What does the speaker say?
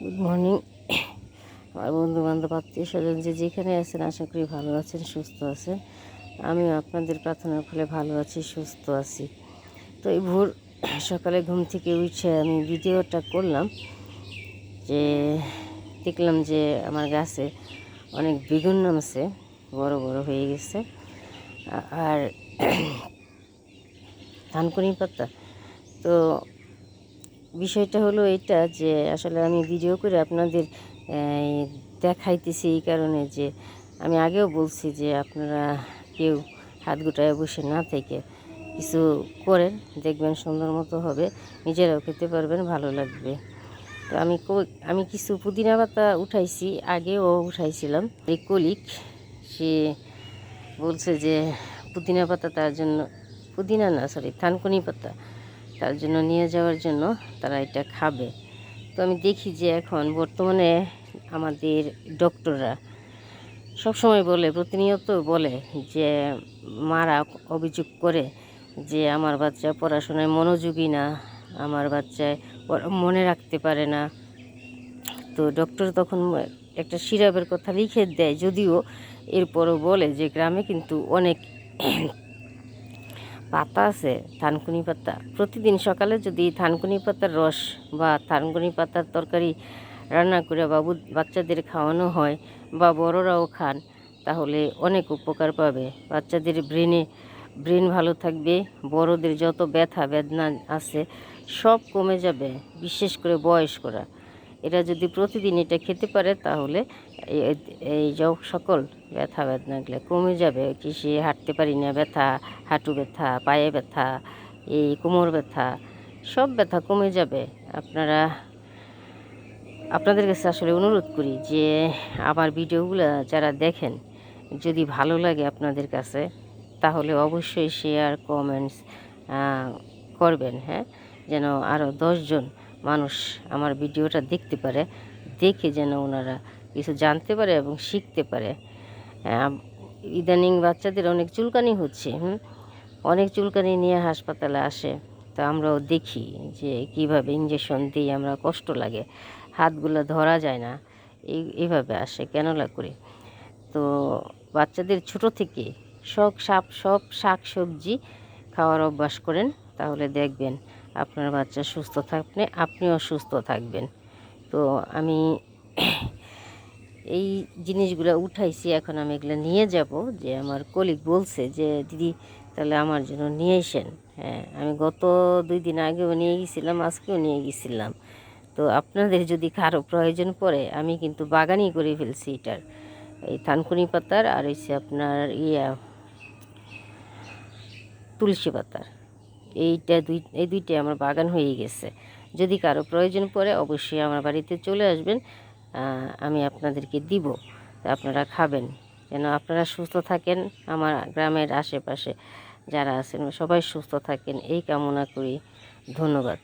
Good morning আমার বন্ধু বান্ধব আত্মীয় স্বজন যে যেখানে আছেন, আশা করি ভালো আছেন, সুস্থ আছেন। আমিও আপনাদের প্রার্থনার ফলে ভালো আছি, সুস্থ আছি। তো এই ভোর সকালে ঘুম থেকে উঠে আমি ভিডিওটা করলাম, যে দেখলাম যে আমার গাছে অনেক বেগুন নামছে, বড় বড় হয়ে গেছে। আর থানকুনি পাতা, তো বিষয়টা হলো এটা যে আসলে আমি ভিডিও করে আপনাদের দেখাইতেছি এই কারণে যে আমি আগেও বলছি যে আপনারা কেউ হাত গুটায় বসে না থেকে কিছু করেন, দেখবেন সুন্দর মতো হবে, নিজেরাও খেতে পারবেন, ভালো লাগবে। তো আমি কিছু পুদিনা পাতা উঠাইছি, আগেও উঠাইছিলাম। এই কলিক সে বলছে যে পুদিনা পাতা তার জন্য, পুদিনা না সরি থানকুনি পাতা তার জন্য নিয়ে যাওয়ার জন্য তারা এটা খাবে। তো আমি দেখি যে এখন বর্তমানে আমাদের ডক্টররা সবসময় বলে, প্রতিনিয়ত বলে যে মারা অভিযোগ করে যে আমার বাচ্চা পড়াশোনায় মনোযোগী না, আমার বাচ্চায় মনে রাখতে পারে না। তো ডক্টর তখন একটা সিরাপের কথা লিখে দেয়, যদিও এরপরও বলে যে গ্রামে কিন্তু অনেক পাতা আছে, থানকুনি পাতা। প্রতিদিন সকালে যদি থানকুনি পাতার রস বা থানকুনি পাতার তরকারি রান্না করে বাচ্চাদের খাওয়ানো হয় বা বড়রাও খান, তাহলে অনেক উপকার পাবে। বাচ্চাদের ব্রেন ভালো থাকবে, বড়দের যত ব্যথা বেদনা আছে সব কমে যাবে, বিশেষ করে বয়স্করা। এরা যদি প্রতিদিন এটা খেতে পারে তাহলে এই সকল ব্যথা বেদনাগুলো কমে যাবে। কি সে হাঁটতে পারি না ব্যথা, হাঁটু ব্যথা, পায়ে ব্যথা, এই কোমর ব্যথা, সব ব্যথা কমে যাবে। আপনাদের কাছে আসলে অনুরোধ করি যে আমার ভিডিওগুলো যারা দেখেন, যদি ভালো লাগে আপনাদের কাছে, তাহলে অবশ্যই শেয়ার কমেন্টস করবেন, হ্যাঁ, যেন আরও 10 জন মানুষ আমার ভিডিওটা দেখতে পারে, দেখে যেন ওনারা কিছু জানতে পারে এবং শিখতে পারে। ইদানিং বাচ্চাদের অনেক চুলকানি হচ্ছে, অনেক চুলকানি নিয়ে হাসপাতালে আসে। তো আমরাও দেখি যে কিভাবে ইঞ্জেকশন দিই, আমরা কষ্ট লাগে, হাতগুলো ধরা যায় না, এইভাবে আসে কেনলা করে। তো বাচ্চাদের ছোট থেকে সব শাক সবজি খাওয়ার অভ্যাস করেন, তাহলে দেখবেন আপনার বাচ্চা সুস্থ থাকবে, আপনিও সুস্থ থাকবেন। তো আমি এই জিনিসগুলো উঠাইছি, এখন আমি এগুলো নিয়ে যাব। যে আমার কলিগ বলছে যে দিদি তাহলে আমার জন্য নিয়ে আসেন। হ্যাঁ, আমি গত 2 দিন আগেও নিয়ে গেছিলাম, আজকেও নিয়ে গেছিলাম। তো আপনাদের যদি কারো প্রয়োজন পড়ে, আমি কিন্তু বাগানই করে ফেলছি এটার, এই থানকুনি পাতার আর হচ্ছে আপনার তুলসী পাতার, এই দুইটাই আমার বাগান হয়ে গেছে। যদি কারো প্রয়োজন পড়ে অবশ্যই আমার বাড়িতে চলে আসবেন, আমি আপনাদেরকে দিব, আপনারা খাবেন, যেন আপনারা সুস্থ থাকেন, আমার গ্রামের আশেপাশে যারা আছেন সবাই সুস্থ থাকেন, এই কামনা করি। ধন্যবাদ।